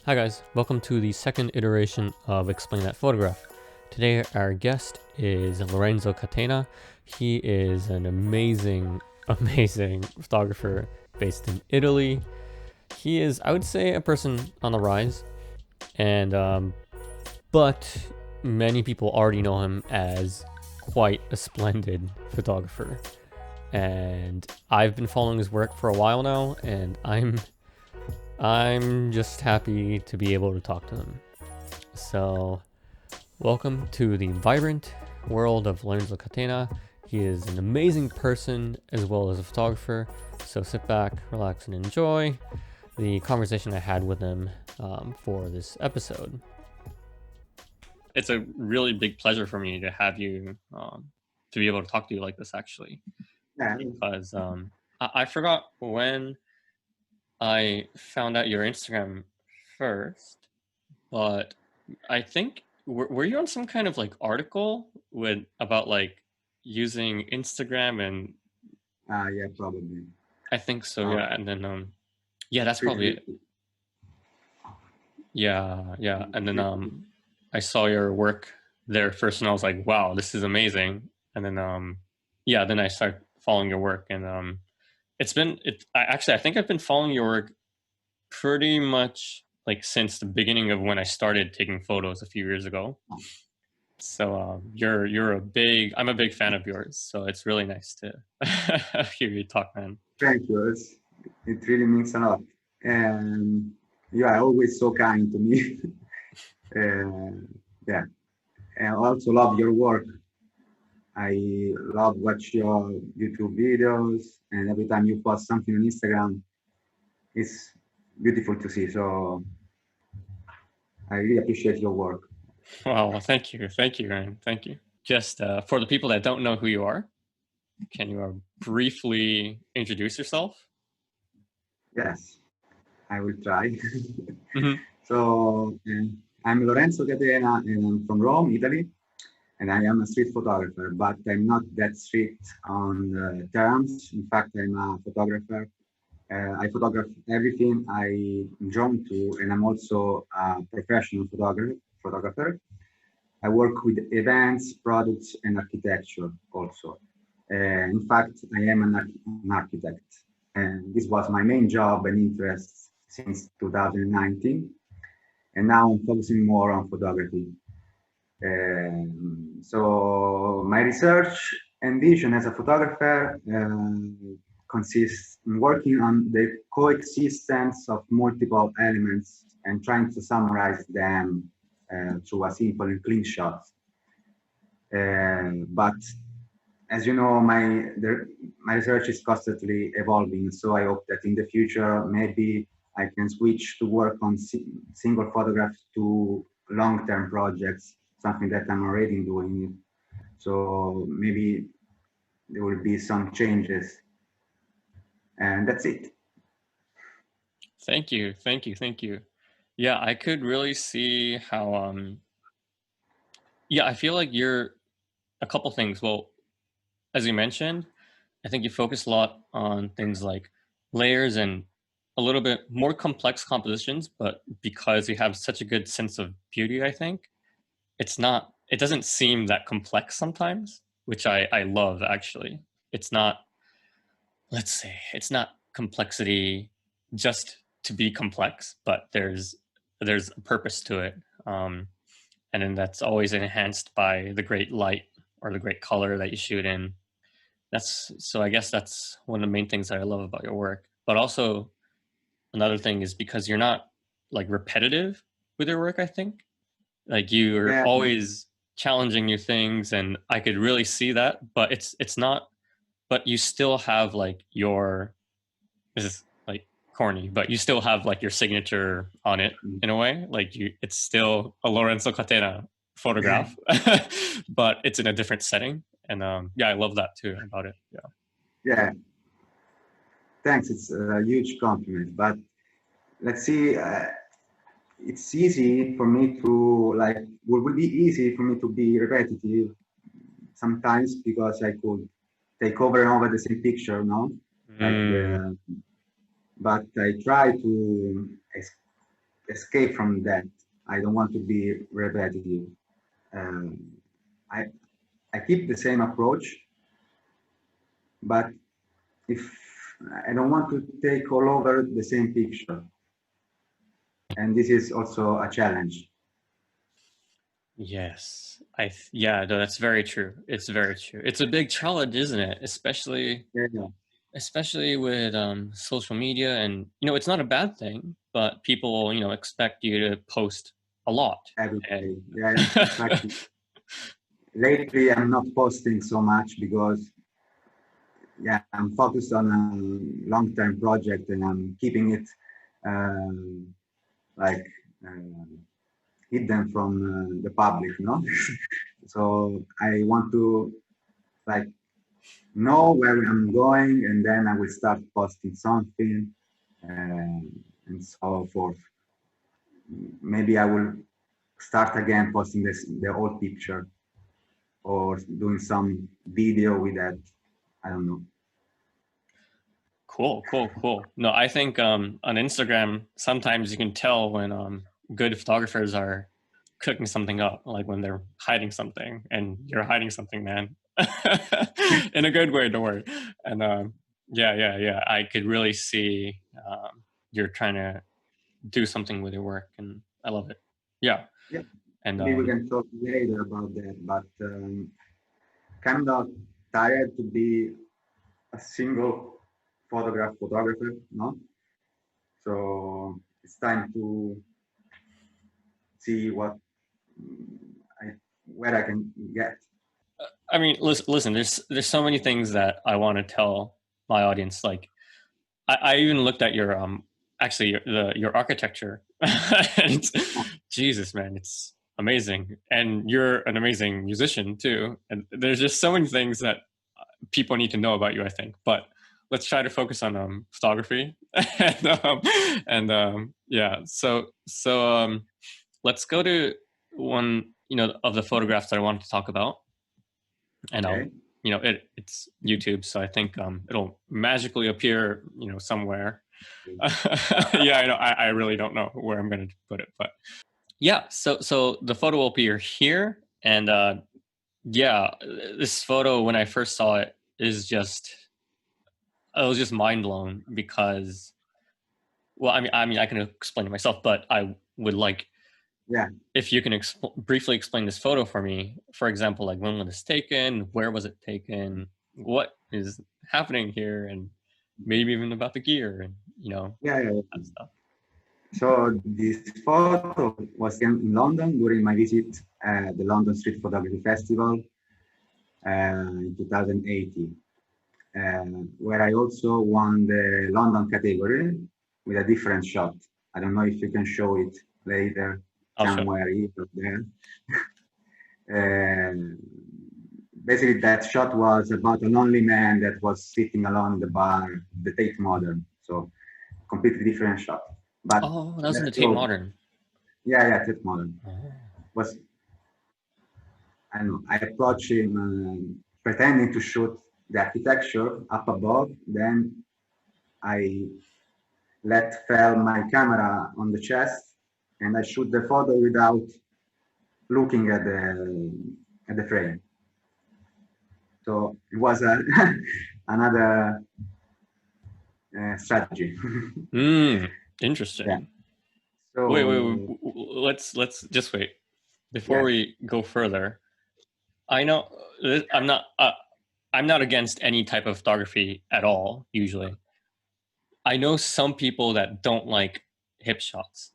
Hi guys, welcome to the second iteration of Explain That Photograph. Today our guest is Lorenzo Catena. He is an amazing photographer based in Italy. He is, I would say, a person on the rise, and but many people already know him as quite a splendid photographer. And I've been following his work for a while now, and I'm just happy to be able to talk to him. So, welcome to the vibrant world of Lorenzo Catena. He is an amazing person as well as a photographer. So sit back, relax, and enjoy the conversation I had with him for this episode. It's a really big pleasure for me to have you, to be able to talk to you like this, actually. Yeah. Because I forgot when I found out your Instagram first, but I think were you on some kind of like article about like using Instagram? And Yeah, probably. I think so, yeah. And then yeah, that's probably it. Yeah. And then I saw your work there first, and I was like, wow, this is amazing. And then yeah, then I started following your work, and I think I've been following your work pretty much like since the beginning of when I started taking photos a few years ago. So I'm a big fan of yours. So it's really nice to hear you talk, man. Thank you. It really means a lot. And you are always so kind to me. Yeah. And I also love your work. I love watch your YouTube videos, and every time you post something on Instagram, it's beautiful to see. So I really appreciate your work. Well, thank you, Ryan. Thank you. Just for the people that don't know who you are, can you briefly introduce yourself? Yes, I will try. So I'm Lorenzo Catena, and I'm from Rome, Italy. And I am a street photographer, but I'm not that strict on terms. In fact, I'm a photographer. I photograph everything I'm drawn to, and I'm also a professional photographer. I work with events, products, and architecture also. In fact, I am an architect, and this was my main job and interest since 2019. And now I'm focusing more on photography. So my research and vision as a photographer consists in working on the coexistence of multiple elements and trying to summarize them through a simple and clean shot. But as you know, my research is constantly evolving, so I hope that in the future maybe I can switch to work on single photographs to long-term projects, something that I'm already doing. So maybe there will be some changes, and that's it. Thank you. Yeah, I could really see how yeah, I feel like you're a couple things. Well, as you mentioned, I think you focus a lot on things like layers and a little bit more complex compositions, but because you have such a good sense of beauty, I think it doesn't seem that complex sometimes, which I love, actually. It's not, let's say, it's not complexity just to be complex, but there's a purpose to it. And then that's always enhanced by the great light or the great color that you shoot in. So I guess that's one of the main things that I love about your work. But also another thing is because you're not like repetitive with your work, I think. Like you're always challenging new things, and I could really see that, but it's not, but you still have like this is like corny, but you still have like your signature on it in a way. Like it's still a Lorenzo Catena photograph, but it's in a different setting. And yeah, I love that too about it. Yeah. Thanks. It's a huge compliment. But let's see. It's easy for me to would be easy for me to be repetitive sometimes because I could take over and over the same picture, no? But I try to escape from that. I don't want to be repetitive. Um, I I keep the same approach, but if I don't want to take all over the same picture, and this is also a challenge. Yes, yeah, no, that's very true. It's very true. It's a big challenge, isn't it? Especially Yeah, especially with social media, and it's not a bad thing, but people expect you to post a lot. every And day. Yeah, exactly. Lately, I'm not posting so much because yeah, I'm focused on a long-term project and I'm keeping it um, like hidden from the public, no? So I want to like know where I'm going, and then I will start posting something and so forth. Maybe I will start again posting the old picture or doing some video with that. I don't know. cool. No, I think on Instagram sometimes you can tell when good photographers are cooking something up, like when they're hiding something, and you're hiding something, man. In a good way, don't worry. And yeah, I could really see you're trying to do something with your work, and I love it. Yeah. Yeah, And maybe we can talk later about that, but kind of tired to be a single photographer, no? So it's time to see I, where I can get. I mean, listen, there's so many things that I want to tell my audience. Like I even looked at your actually your architecture. And Jesus, man, it's amazing. And you're an amazing musician too. And there's just so many things that people need to know about you, I think. But let's try to focus on photography. And yeah, so let's go to one of the photographs that I wanted to talk about. And Okay. it's YouTube, so I think it'll magically appear somewhere. Yeah, I really don't know where I'm going to put it, but yeah, so the photo will appear here. And yeah, this photo, when I first saw it, is just I was just mind blown because, well, I mean I can explain it myself, but I would like Yeah. if you can briefly explain this photo for me. For example, like when was this taken, where was it taken, what is happening here, and maybe even about the gear, and Yeah. that stuff. So this photo was taken in London during my visit at the London Street Photography Festival in 2018, where I also won the London category with a different shot. I don't know if you can show it later I'll show. somewhere here or there. Basically, that shot was about a lonely man that was sitting alone in the bar, the Tate Modern. So completely different shot. But Oh, that was in the let's Tate go. Modern. Yeah, Tate Modern Oh. was. I approached him pretending to shoot the architecture up above. Then I let fall my camera on the chest, and I shoot the photo without looking at the frame. So it was another strategy. Interesting. Yeah. Wait, So let's just wait before yeah, we go further. I know I'm not against any type of photography at all. Usually, I know some people that don't like hip shots.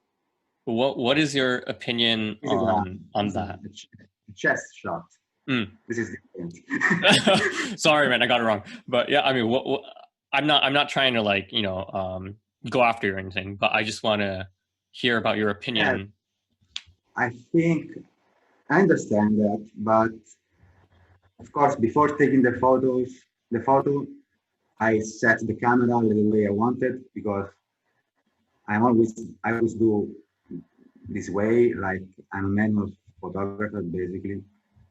What is your opinion this is on that? a chest shot. Mm. This is different. Sorry, man, I got it wrong. But yeah, I mean, I'm not trying to like go after you or anything, but I just want to hear about your Yeah, opinion. I think I understand that, but of course, before taking the photo, I set the camera the way I wanted because I always do this way, like I'm a manual photographer basically.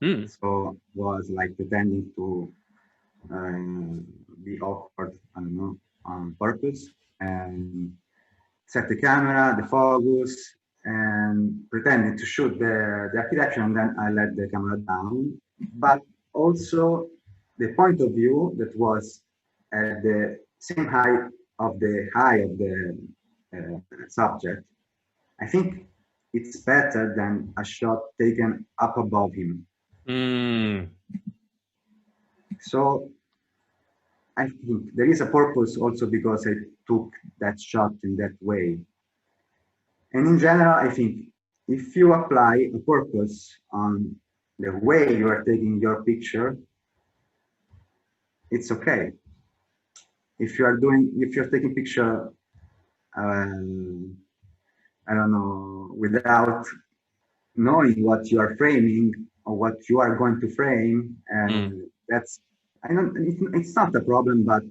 Mm. So was like pretending to be awkward, I don't know, on purpose. And set the camera, the focus, and pretended to shoot the architecture, and then I let the camera down. But also the point of view that was at the same height of the subject, I think it's better than a shot taken up above him. So I think there is a purpose also because I took that shot in that way. And in general, I think if you apply a purpose on the way you are taking your picture, it's okay. If you're taking picture, I don't know, without knowing what you are framing or what you are going to frame, and that's, it's not a problem, but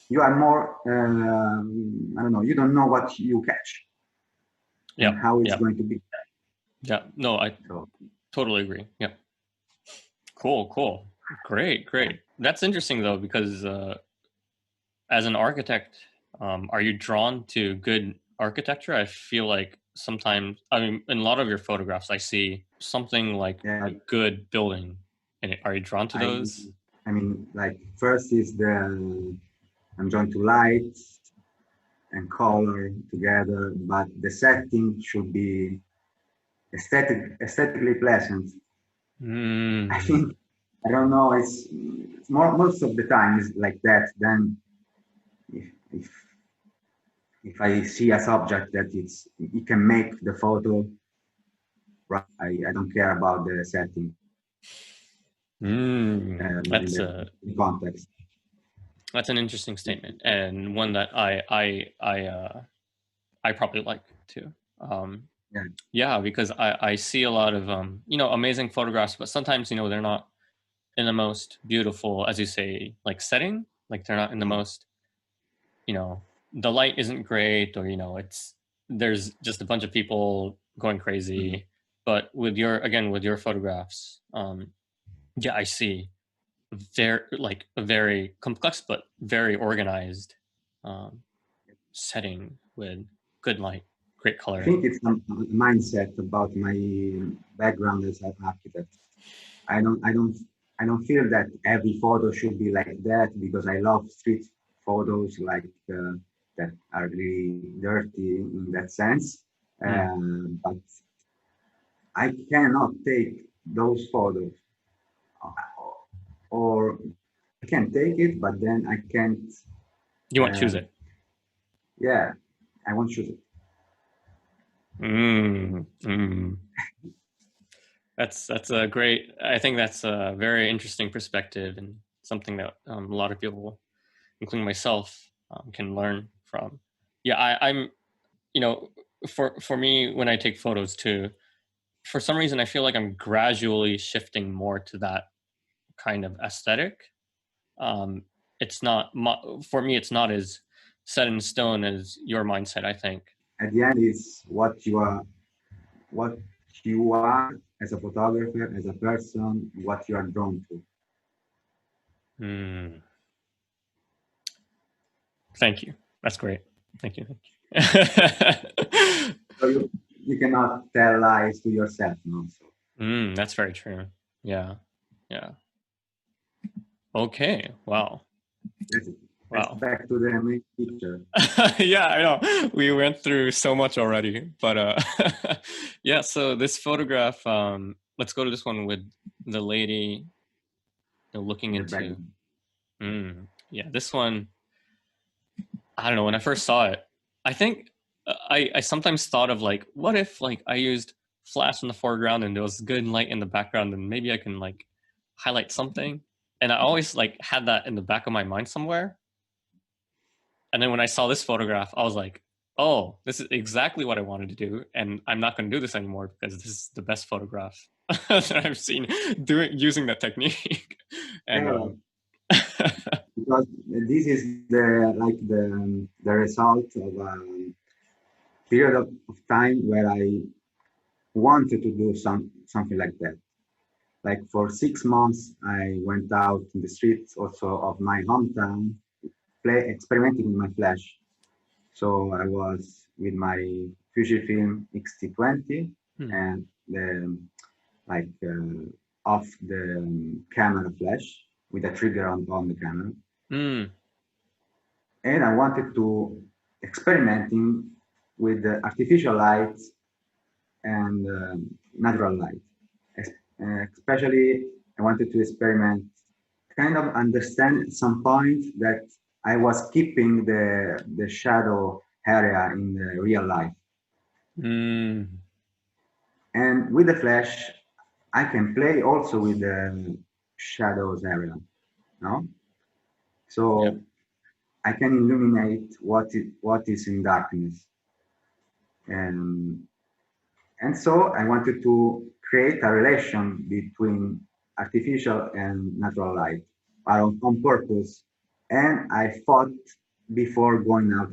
you are more, I don't know, you don't know what you catch. Yeah. And how it's going to be. Yeah, no, I totally agree. Yeah. Cool. Great. That's interesting though, because as an architect, are you drawn to good architecture? I feel like sometimes, I mean, in a lot of your photographs, I see something like a good building. And are you drawn to those? I mean, like first is I'm drawn to light and color together, but the setting should be aesthetically pleasant. I think, I don't know, it's most of the time is like that. Then if I see a subject that it can make the photo, right, I don't care about the setting. That's in context. That's an interesting statement, and one that I probably like too. Yeah, because I see a lot of amazing photographs, but sometimes they're not in the most beautiful, as you say, like setting. Like they're not in the most, the light isn't great, or there's just a bunch of people going crazy. But with your photographs, yeah, I see a very complex but very organized setting with good light, great color. I think it's a mindset about my background as an architect. I don't feel that every photo should be like that, because I love street photos like that are really dirty in that sense. But I cannot take those photos, or I can take it, but then I can't. You won't choose it. Yeah, I won't choose it. That's a great. I think that's a very interesting perspective, and something that a lot of people, including myself, can learn from. Yeah, I'm. For me, when I take photos too, for some reason I feel like I'm gradually shifting more to that kind of aesthetic. It's not for me. It's not as set in stone as your mindset, I think. At the end, is what you are as a photographer, as a person, what you are drawn to. Thank you. That's great. Thank you. So you cannot tell lies to yourself, no? So. That's very true. Yeah. Okay. Wow. Wow. Back to the main picture. Yeah, I know. We went through so much already, but yeah. So this photograph, let's go to this one with the lady looking into. Yeah, this one. I don't know. When I first saw it, I think I sometimes thought of like, what if like I used flash in the foreground and there was good light in the background, and maybe I can like highlight something. And I always like had that in the back of my mind somewhere. And then when I saw this photograph, I was like, oh, this is exactly what I wanted to do. And I'm not going to do this anymore because this is the best photograph that I've seen using that technique. And because this is the result of a period of time where I wanted to do something like that. Like for 6 months, I went out in the streets also of my hometown, experimenting with my flash. So I was with my FUJIFILM X-T20 Hmm. and the off the camera flash with a trigger on the camera. Mm. And I wanted to experimenting with the artificial light and natural light. Especially, I wanted to experiment, kind of understand at some point that I was keeping the shadow area in the real life. Mm. And with the flash, I can play also with the shadows area, no? Yep. So I can illuminate what is in darkness. And, and so I wanted to create a relation between artificial and natural light on purpose. And I thought before going out,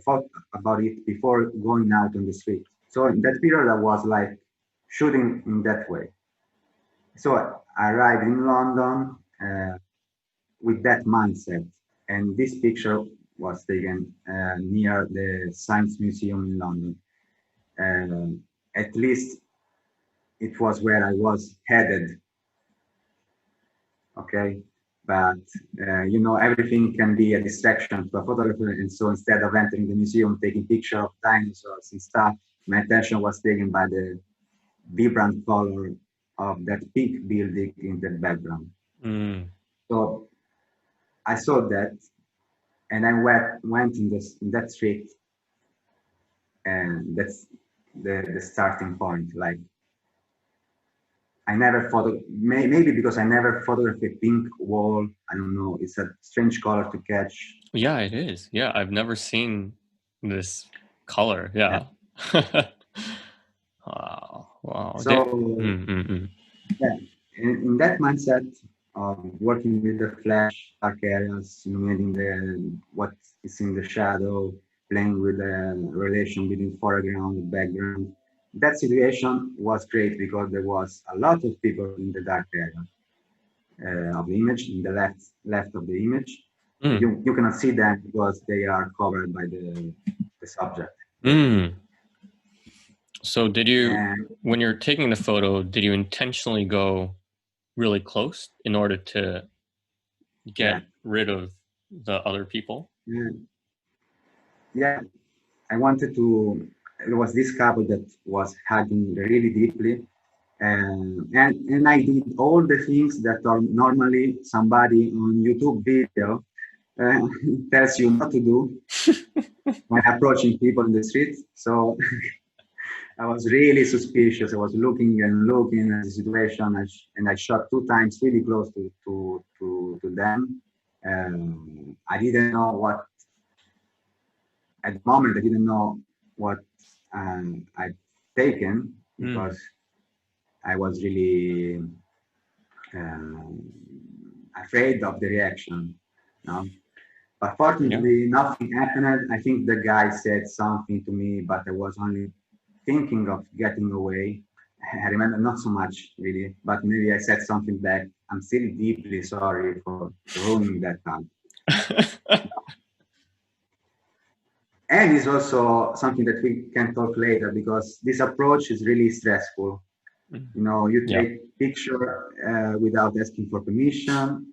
thought about it before going out on the street. So in that period, I was like shooting in that way. So I arrived in London with that mindset. And this picture was taken near the Science Museum in London. At least it was where I was headed. Okay. But you know, everything can be a distraction to a photographer. And so instead of entering the museum, taking pictures of dinosaurs and stuff, my attention was taken by the vibrant color of that pink building in the background. Mm. So I saw that, and I went in that street, and that's the starting point. Like I never maybe because I never photographed a pink wall. I don't know. It's a strange color to catch. Yeah, it is. Yeah, I've never seen this color. Yeah. Yeah. Wow. Wow. So Mm, mm, mm. yeah, in that mindset of working with the flash, dark areas, illuminating what is in the shadow, playing with the relation between foreground and background. That situation was great because there was a lot of people in the dark area of the image, in the left of the image. Mm. You cannot see them because they are covered by the subject. Mm. So did you, And when you're taking the photo, did you intentionally go really close in order to yeah, get rid of the other people? yeah, yeah. I wanted to. There was this couple that was hugging really deeply, and I did all the things that are normally somebody on YouTube video uh, tells you not to do when approaching people in the street. So I was really suspicious. I was looking and looking at the situation, and I shot 2 times really close to them. I didn't know what at the moment. I didn't know what I'd taken Mm. because I was really um, afraid of the reaction. You know? But Yeah. fortunately, nothing happened. I think the guy said something to me, but I was only thinking of getting away. I remember not so much really, but maybe I said something back. I'm still deeply sorry for ruining that time. And it's also something that we can talk later because this approach is really stressful. Mm. You know, you Yeah. take picture without asking for permission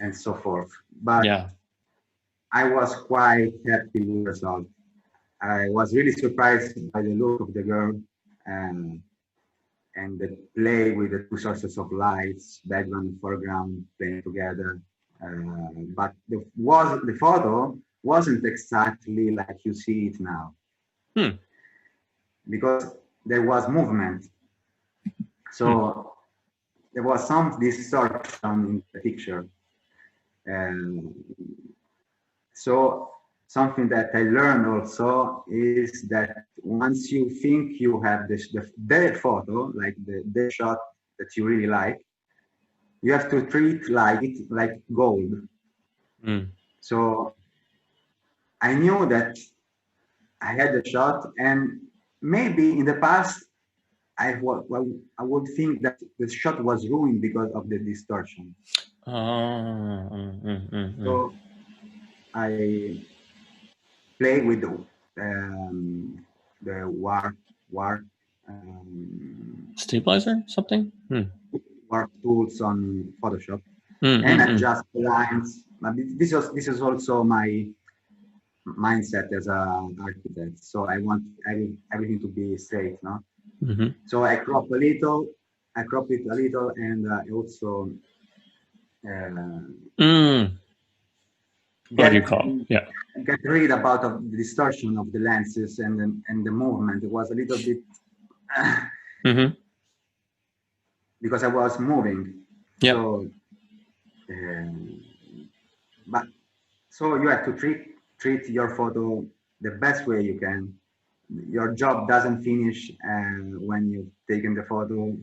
and so forth. But Yeah. I was quite happy with the result. I was really surprised by the look of the girl and the play with the two sources of lights, background and foreground playing together. But the photo wasn't exactly like you see it now Hmm. because there was movement. Hmm. So there was some distortion in the picture. And so something that I learned also is that once you think you have the photo, like the shot that you really like, you have to treat like it like gold. Mm. So I knew that I had the shot, and maybe in the past I would think that the shot was ruined because of the distortion. Oh. Mm, mm, mm, mm. So I play with the warp stabilizer, something. Warp tools on Photoshop and adjust the lines. But this is also my mindset as an architect. So I want everything to be straight, no? So I crop a little, and I also what do you call? Yeah. Get rid about of the distortion of the lenses and the movement. It was a little bit because I was moving. Yeah. So, but so you have to treat your photo the best way you can. Your job doesn't finish when you've taken the photo.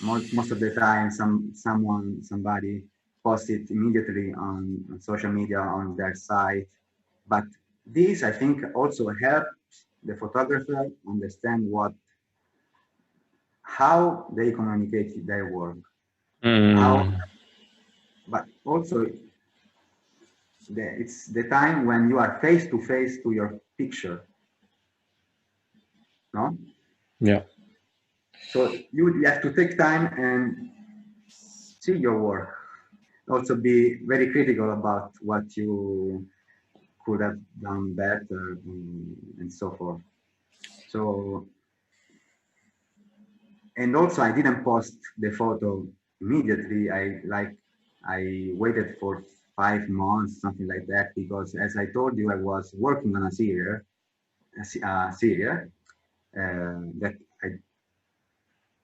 Most of the time, somebody posts it immediately on social media on their site. But this, I think, also helps the photographer understand how they communicate their work. But also it's the time when you are face to face to your picture, no? Yeah. So you have to take time and see your work. Also be very critical about what you could have done better and so forth. So, and also I didn't post the photo immediately. I waited for 5 months, something like that, because as I told you, I was working on a series that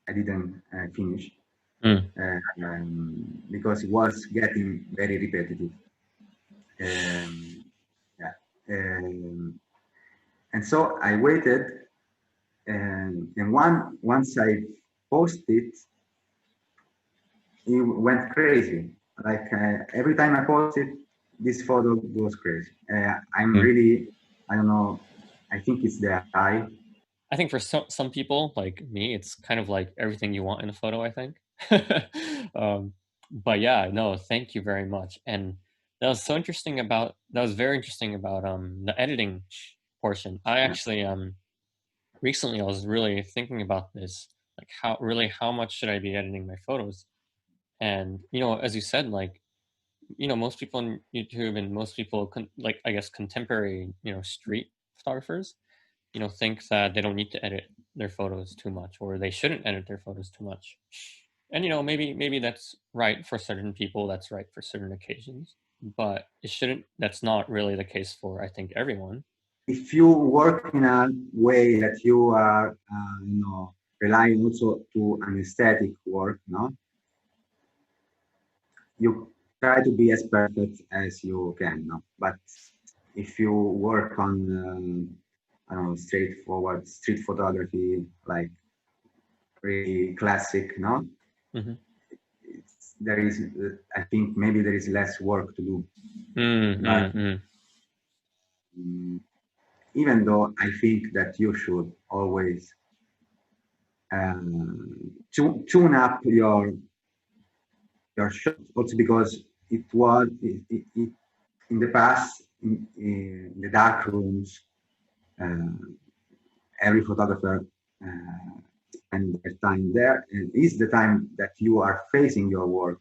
I didn't finish because it was getting very repetitive. Yeah. And so I waited, and once I posted, it went crazy. Like every time I posted, this photo goes crazy. I'm really, I don't know. I think it's the eye. I think for some people like me, it's kind of like everything you want in a photo, I think. But yeah, no, thank you very much. And that was very interesting about the editing portion. I actually recently I was really thinking about this, like how much should I be editing my photos? And as you said, like most people on YouTube and most people like I guess contemporary street photographers think that they don't need to edit their photos too much or they shouldn't edit their photos too much. And maybe that's right for certain people, that's right for certain occasions, but that's not really the case for I think everyone. If you work in a way that you are relying also to an aesthetic work, no, you try to be as perfect as you can, no. But if you work on I don't know, straightforward street photography, like really classic, no, there is, I think maybe there is less work to do. But even though I think that you should always tune up your shot, also because it was in the past in the dark rooms. Every photographer spend their time there, and is the time that you are facing your work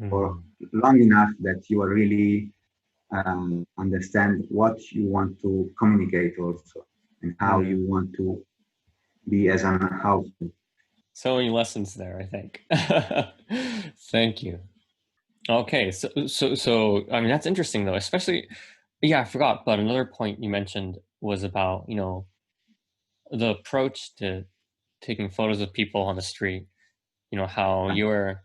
for long enough that you are really understand what you want to communicate also and how you want to be as an output. So many lessons there, I think. Thank you. Okay, so I mean that's interesting though, especially I forgot, but another point you mentioned was about, the approach to taking photos of people on the street, how you were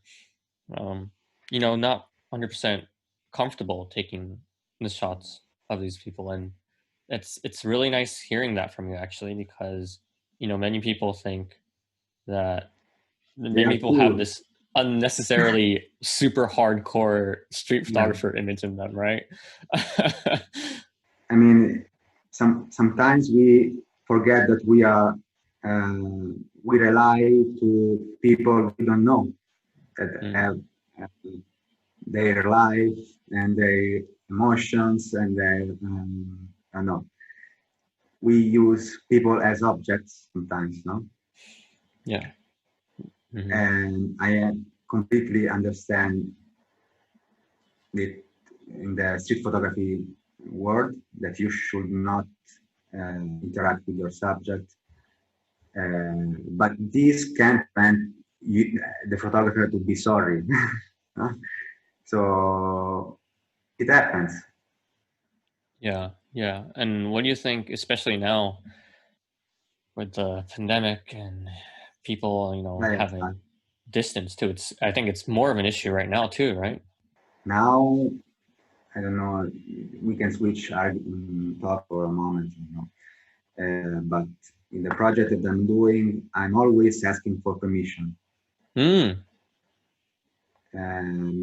not 100% comfortable taking the shots of these people, and it's really nice hearing that from you actually, because many people think that many people have this unnecessarily super hardcore street photographer image in them, right? I mean, sometimes we forget that we rely to people we don't know that have their life and they emotions, and I don't know. We use people as objects sometimes, no? Yeah. Mm-hmm. And I completely understand it in the street photography world that you should not interact with your subject. But this can't prevent the photographer to be sorry. So it happens. Yeah, yeah. And what do you think, especially now with the pandemic and people, Yeah, yeah. having distance too? I think it's more of an issue right now too, right? Now, I don't know, we can switch our talk for a moment, but in the project that I'm doing, I'm always asking for permission. Mm.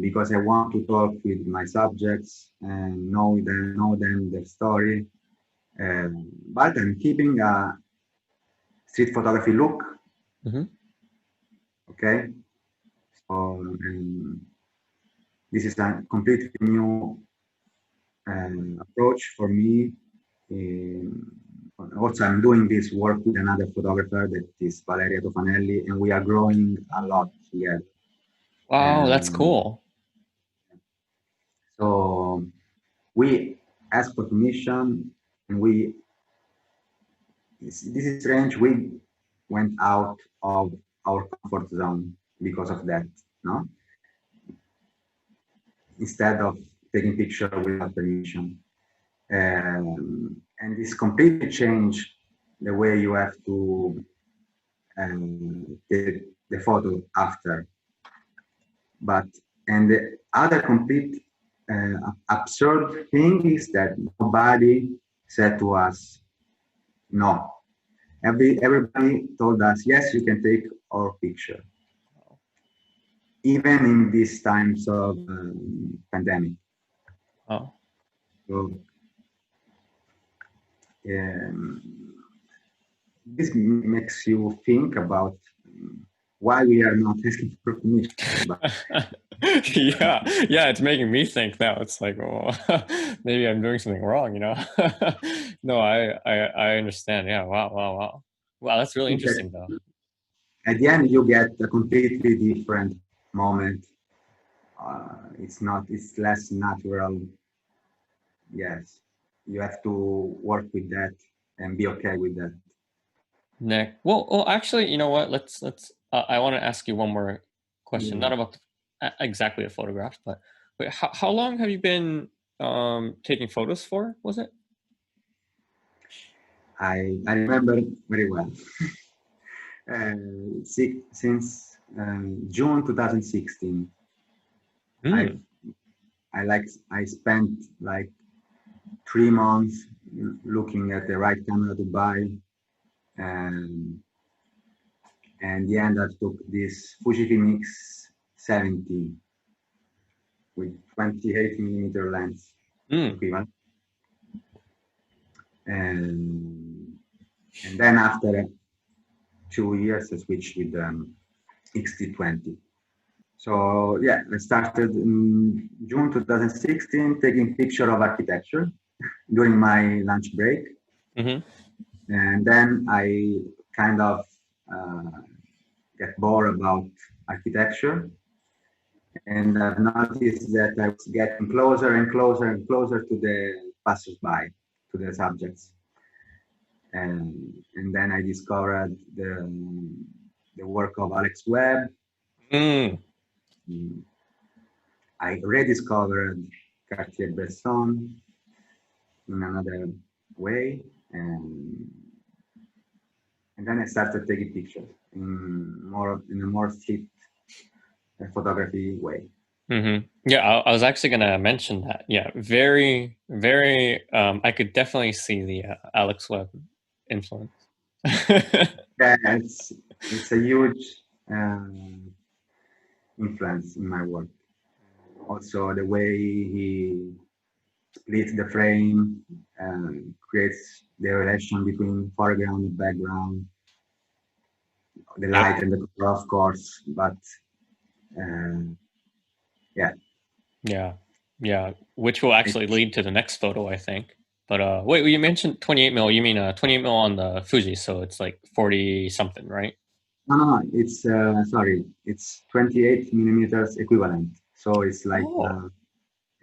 Because I want to talk with my subjects and know them, their story. But I'm keeping a street photography look, Mm-hmm. okay? So this is a completely new approach for me. Also, I'm doing this work with another photographer that is Valeria Tofanelli, and we are growing a lot together. Wow, that's And cool. so we asked for permission, and this is strange. We went out of our comfort zone because of that, no? Instead of taking picture without permission. And this completely changed the way you have to take the photo after. But, and the other complete absurd thing is that nobody said to us, no. Everybody told us, yes, you can take our picture, even in these times of pandemic. Oh. So um, this makes you think about why we are not asking for permission. But Yeah, yeah, it's making me think now. It's like, oh, maybe I'm doing something wrong, No, I understand. Yeah, wow, wow, wow. Wow, that's I really think that interesting though. at the end you get a completely different moment. It's not, it's less natural. Yes, you have to work with that and be okay with that. Nick. Well, actually, you know what? Let's. I want to ask you one more question, Yeah. not about exactly a photograph, but wait, how long have you been taking photos for? Was it? I remember very well. Since June 2016, I Mm. I spent like 3 months looking at the right camera to buy, and in the end I took this Fujifilm X70 with 28mm lens Mm. equivalent, and then after 2 years I switched with XT20. So yeah, I started in June 2016 taking picture of architecture during my lunch break. Mm-hmm. And then I kind of uh, get bored about architecture. And I've noticed that I was getting closer and closer and closer to the passersby, to the subjects. And then I discovered the work of Alex Webb. Mm. Mm, I rediscovered Cartier-Bresson in another way, and then I started taking pictures in a more street photography way. Mm-hmm. Yeah, I was actually gonna mention that. Yeah, very, very. I could definitely see the Alex Webb influence. Yeah, it's a huge um, influence in my work. Also, the way he splits the frame creates the relation between foreground and background, the Yep. light and the color, of course. But uh, yeah, Yeah. Yeah, which will actually lead to the next photo, I think. But wait, you mentioned 28 mil. You mean 28 mil on the Fuji, so it's like 40 something, right? No. It's sorry. It's 28 millimeters equivalent. So it's like Oh,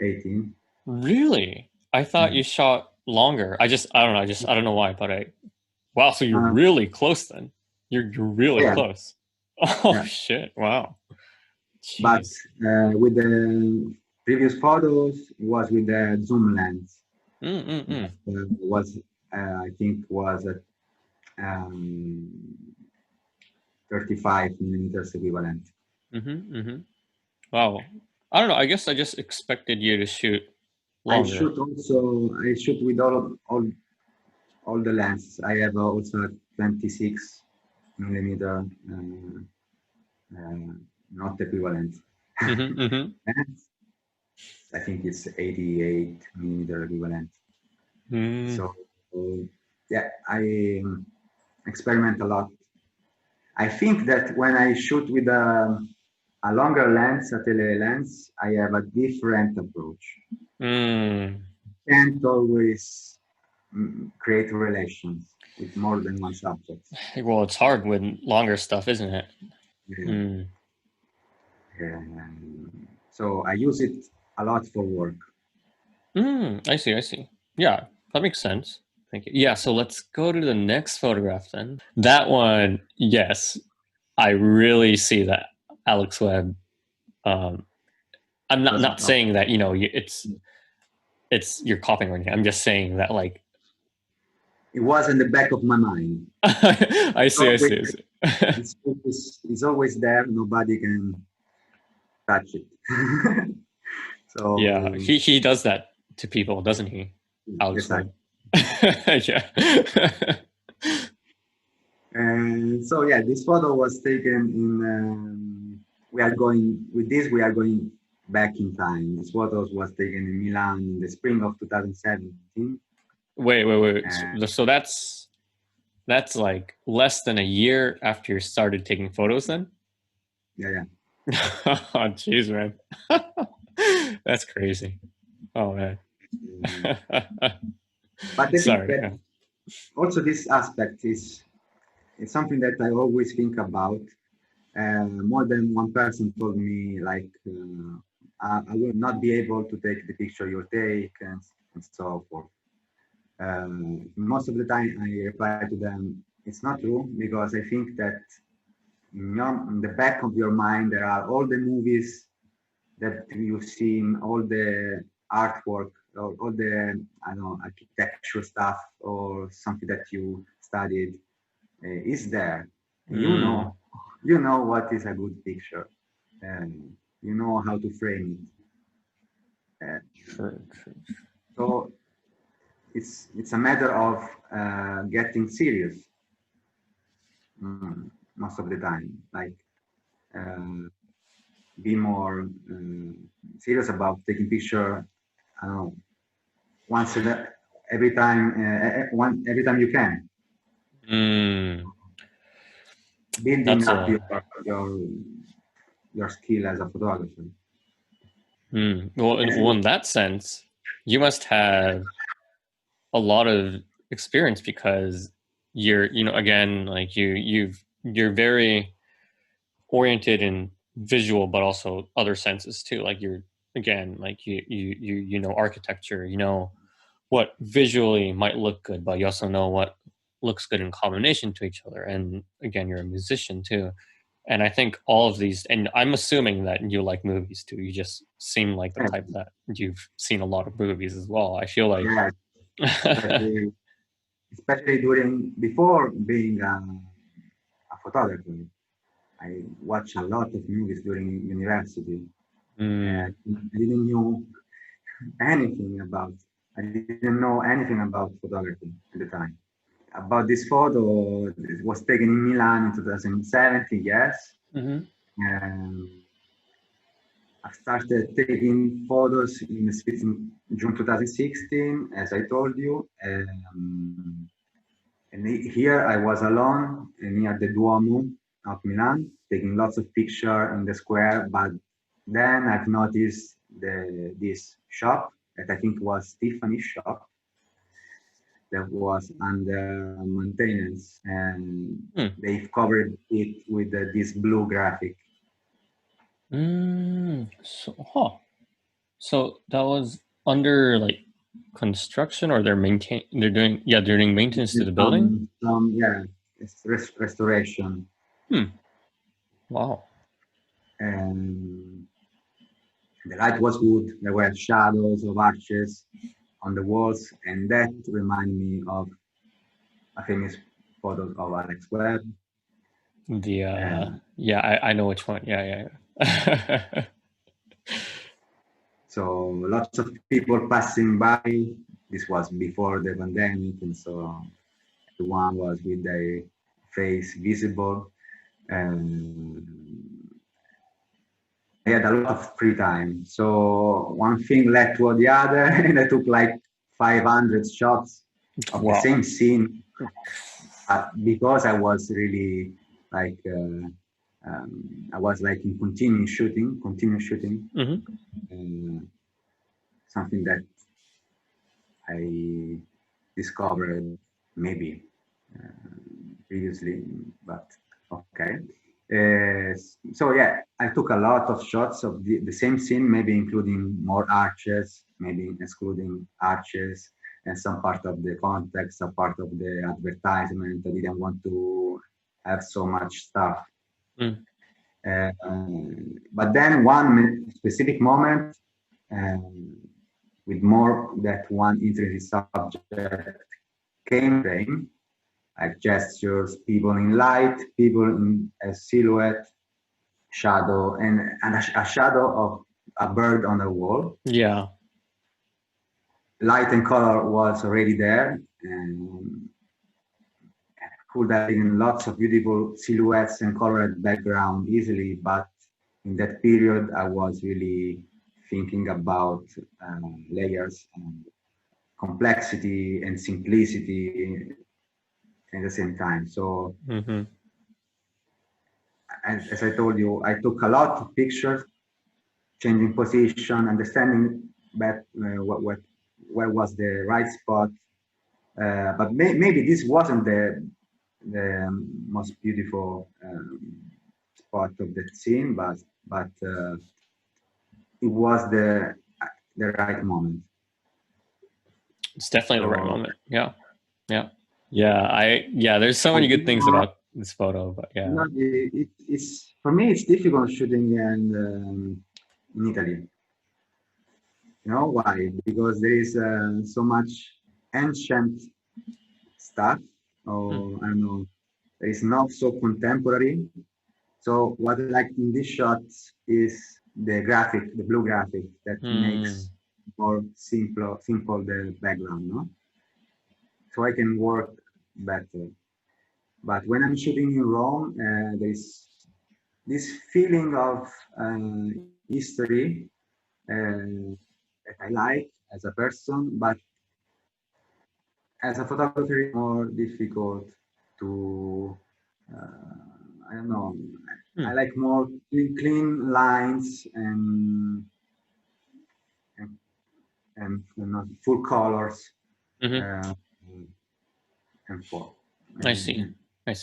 18. really? I thought Yeah. you shot longer. I don't know. I don't know why, but wow. So you're Uh, really close then. You're really yeah. close. Oh Yeah. shit! Wow. But Jeez. with the previous photos, it was with the zoom lens. Mm. Was I think was at um, 35 millimeters equivalent. Mm-hmm. Wow. I don't know. I guess I just expected you to shoot I longer. shoot also. I shoot with all the lenses. I have also a 26 millimeter, uh, not equivalent Mm-hmm. lens. I think it's 88 millimeter equivalent. Mm. So yeah, I experiment a lot. I think that when I shoot with a longer lens, a tele lens, I have a different approach. Mm. Can't always create relations with more than one subject. Well, it's hard with longer stuff, isn't it? Yeah. Mm. So I use it a lot for work. I see. I see. Yeah, that makes sense. Thank you. Yeah, so let's go to the next photograph then. That one, yes, I really see that Alex Webb. Um, I'm not Doesn't saying that it's you're copying or anything. I'm just saying that like It was in the back of my mind. I It's see. I always, see. I see. it's always there. Nobody can touch it. Yeah, So he does that to people, doesn't he, Alex exactly. Webb? Yeah. And so yeah, this photo was taken in. We are going with this. We are going back in time. This photo was taken in Milan in the spring of 2017. Wait. And So that's like less than a year after you started taking photos then? yeah. Oh, jeez, man. That's crazy. Oh, man. Um, but I think Sorry. that also this aspect is something that I always think about. More than one person told me like I will not be able to take the picture you take and so forth. Most of the time I reply to them, it's not true because I think that in the back of your mind there are all the movies that you've seen, all the artwork, all the I don't know architecture stuff or something that you studied is there. Mm, You know what is a good picture, and you know how to frame it. true. So it's a matter of getting serious most of the time. Like uh, be more serious about taking picture. I don't know once every time every time you can, Mm, building that's up a your your skill as a photographer. well, And in that sense, you must have a lot of experience because again, like you're very oriented in visual, but also other senses too. Like you're again, like you know architecture, you know what visually might look good, but you also know what looks good in combination to each other. And again, you're a musician too. And I think all of these, and I'm assuming that you like movies too. You just seem like the type that you've seen a lot of movies as well. I feel like, yeah, especially especially during before being a photographer. I watched a lot of movies during university. mm, I didn't know anything about. I didn't know anything about photography at the time. About this photo, it was taken in Milan in 2017. Yes, hmm and I started taking photos in the streets in June 2016, as I told you. And here I was alone near the Duomo of Milan, taking lots of pictures in the square. But then I've noticed this shop that I think was Tiffany's shop that was under maintenance, and they've covered it with this blue graphic. So that was under like construction, or they're doing maintenance to the building? It's restoration. Wow. And the light was good. There were shadows of arches on the walls, and that reminded me of a famous photo of Alex Webb. I know which one. Yeah. So lots of people passing by. This was before the pandemic, and so everyone was with their face visible. And I had a lot of free time. So one thing led to the other, and I took like 500 shots of the same scene. Because I was really like, I was like in continuous shooting, something that I discovered maybe previously, but okay. So yeah, I took a lot of shots of the same scene, maybe including more arches, maybe excluding arches, and some part of the context, a part of the advertisement. I didn't want to have so much stuff. But then one specific moment, with more that one interesting subject came frame, like gestures, people in light, people in a silhouette, shadow, and a shadow of a bird on the wall. Yeah. Light and color was already there, and could have been lots of beautiful silhouettes and colored background easily, but in that period I was really thinking about layers and complexity and simplicity at the same time. So as I told you, I took a lot of pictures, changing position, understanding that where was the right spot. But maybe this wasn't the most beautiful spot of that scene, but it was the right moment. It's definitely the right moment. Yeah. There's so many good things about this photo, but yeah. It's for me, it's difficult shooting in Italy. You know why? Because there is so much ancient stuff, or I don't know, there is not so contemporary. So what I like in this shot is the graphic, the blue graphic that makes more simple the background, no? So I can work better. But when I'm shooting in Rome, there's this feeling of history that I like as a person, but as a photographer, it's more difficult to, I don't know, I like more clean lines and you know, full colors. And full. I see. I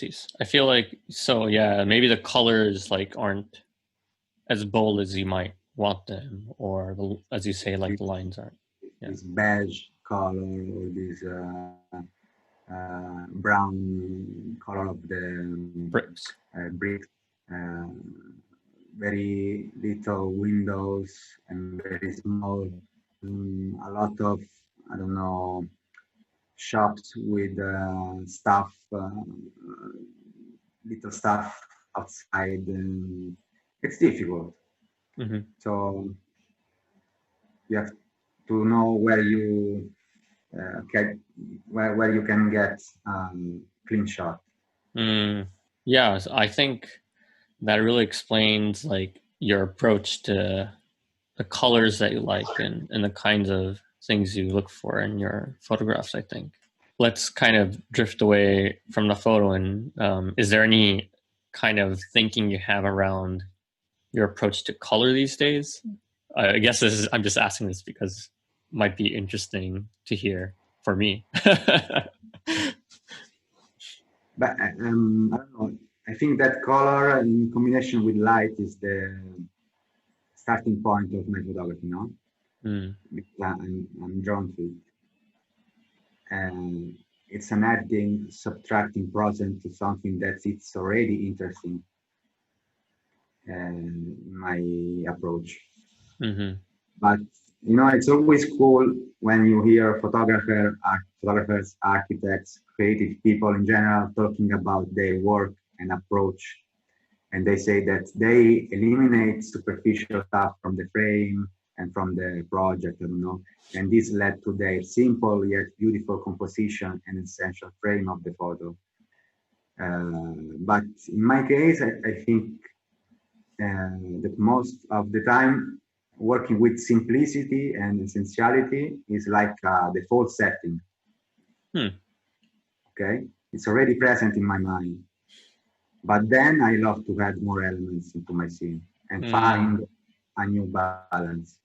feel like, so yeah, maybe the colors like aren't as bold as you might want them, or as you say, like the lines aren't. Yeah. This beige color, or this brown color of the bricks. Very little windows and very small. A lot of, I don't know, shops with stuff, little stuff outside, and it's difficult. So you have to know where you where you can get clean shot. Yeah, I think that really explains like your approach to the colors that you like and the kinds of things you look for in your photographs, I think. Let's kind of drift away from the photo, and is there any kind of thinking you have around your approach to color these days? I guess I'm just asking this because it might be interesting to hear for me. But I don't know. I think that color in combination with light is the starting point of my photography, no? Mm. Because I'm drawn to it. And it's an adding, subtracting process to something that it's already interesting in my approach. Mm-hmm. But you know, it's always cool when you hear photographers, architects, creative people in general talking about their work and approach. And they say that they eliminate superficial stuff from the frame and from the project, you know. And this led to their simple yet beautiful composition and essential frame of the photo. But in my case, I think that most of the time working with simplicity and essentiality is like a default setting. Hmm. Okay, it's already present in my mind, but then I love to add more elements into my scene and find a new balance.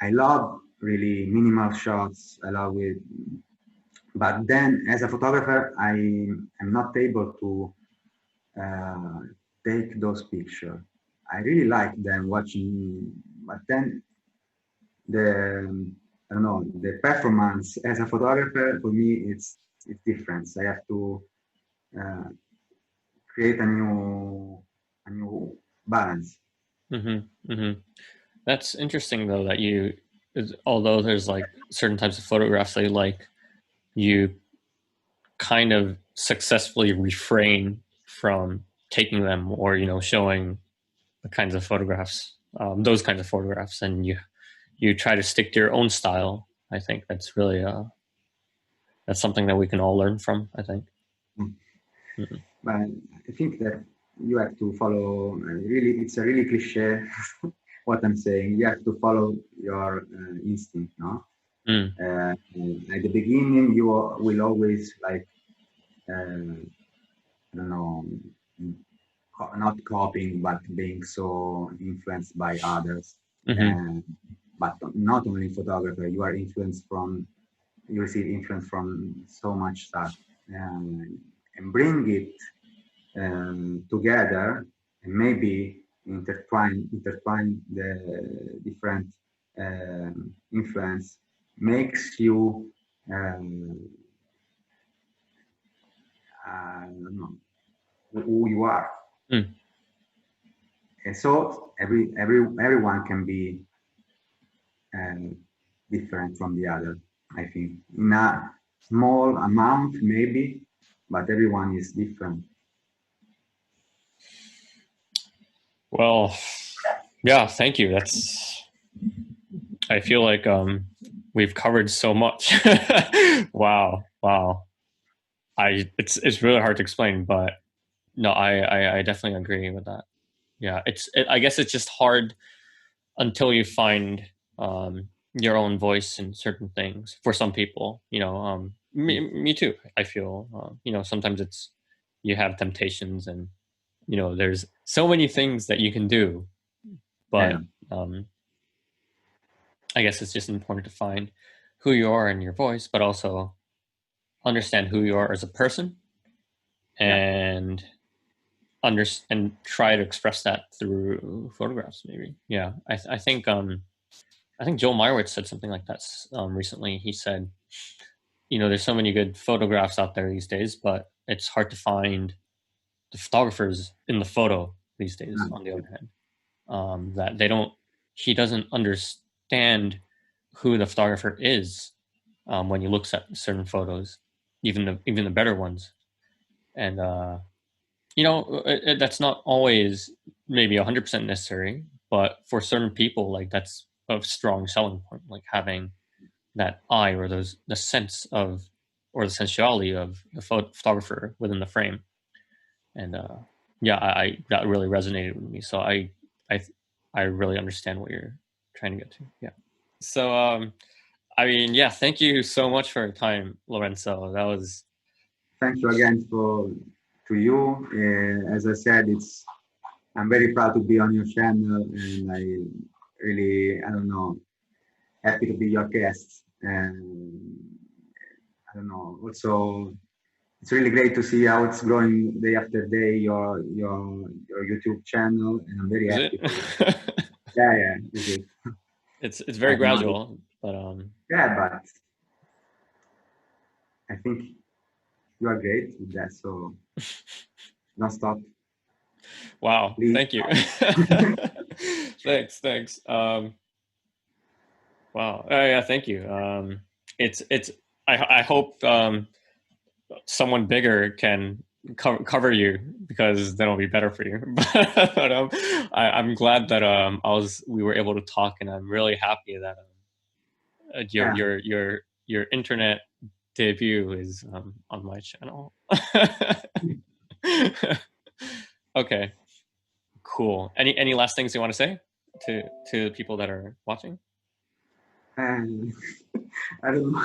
I love really minimal shots. I love it, but then as a photographer, I am not able to uh, take those pictures. I really like them watching, but then the I don't know, the performance as a photographer for me it's different. I have to uh, create a new balance. Mm-hmm. Mm-hmm. That's interesting though that although there's like certain types of photographs that you kind of successfully refrain from taking them or showing the kinds of photographs, those kinds of photographs, and you try to stick to your own style. I think that's really that's something that we can all learn from, I think. Mm. Mm-hmm. But I think that you have to follow. Really, it's a really cliche what I'm saying. You have to follow your instinct, no? Mm. At the beginning, you will always like I don't know, not copying, but being so influenced by others. Mm-hmm. And but not only photographer, you are influenced from, you receive influence from so much stuff, and bring it together, and maybe intertwine the different influence makes you I don't know, who you are. Mm. And so everyone can be um, different from the other. I think in a small amount maybe, but everyone is different. Well, yeah, thank you. I feel like we've covered so much. Wow, wow. It's really hard to explain, but no, I definitely agree with that. Yeah, I guess it's just hard until you find your own voice in certain things. For some people, me too. I feel sometimes you have temptations, and there's so many things that you can do, Yeah, but I guess it's just important to find who you are in your voice, but also understand who you are as a person, yeah, and and try to express that through photographs. Maybe, yeah. I think Joel Meyerowitz said something like that recently. He said, there's so many good photographs out there these days, but it's hard to find the photographers in the photo these days. On the other hand, that he doesn't understand who the photographer is when he looks at certain photos, even the better ones, and that's not always maybe 100% necessary, but for certain people, like that's a strong selling point, like having that eye or the sense of or the sensuality of the photographer within the frame. And yeah, I that really resonated with me. So I I really understand what you're trying to get to. Yeah. So I mean, yeah, thank you so much for your time, Lorenzo. That was thank you again to you. As I said, it's I'm very proud to be on your channel, and I really, I don't know, happy to be your guest. And I don't know, also it's really great to see how it's growing day after day, your YouTube channel, and I'm very Is happy it? for you. Yeah, it is. It's very gradual, but yeah, but I think you are great with that, so don't stop. wow, Please. thank you. Thanks. Wow. Yeah, thank you. It's I hope someone bigger can cover you, because then it'll be better for you. But I'm glad that we were able to talk, and I'm really happy that Yeah. your internet debut is on my channel. Okay, cool. Any last things you want to say to the people that are watching? And I don't know.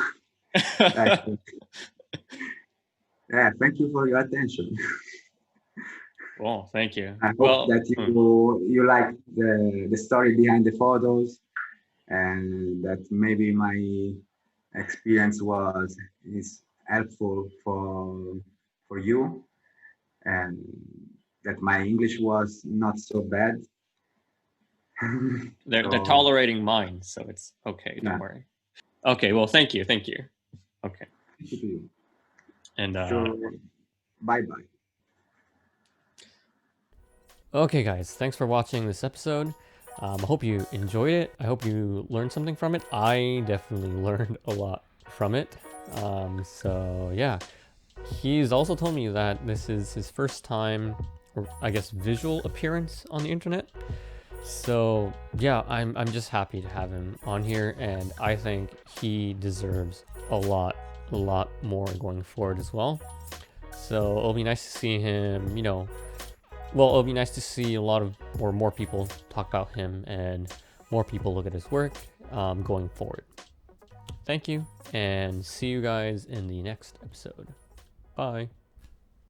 Yeah, thank you for your attention. Well, thank you. I hope that you like the story behind the photos, and that maybe my experience is helpful for you, and that my English was not so bad. They're tolerating mine, so it's okay. Don't worry. Okay, well, thank you. Okay. Thank you to you. And so, bye. Okay, guys, thanks for watching this episode. I hope you enjoyed it. I hope you learned something from it. I definitely learned a lot from it. So yeah, he's also told me that this is his first time, or I guess visual appearance on the internet. So yeah, I'm just happy to have him on here, and I think he deserves a lot more going forward as well. So it'll be nice to see him, well, it'll be nice to see a lot of more people talk about him, and more people look at his work going forward. Thank you, and see you guys in the next episode. Bye.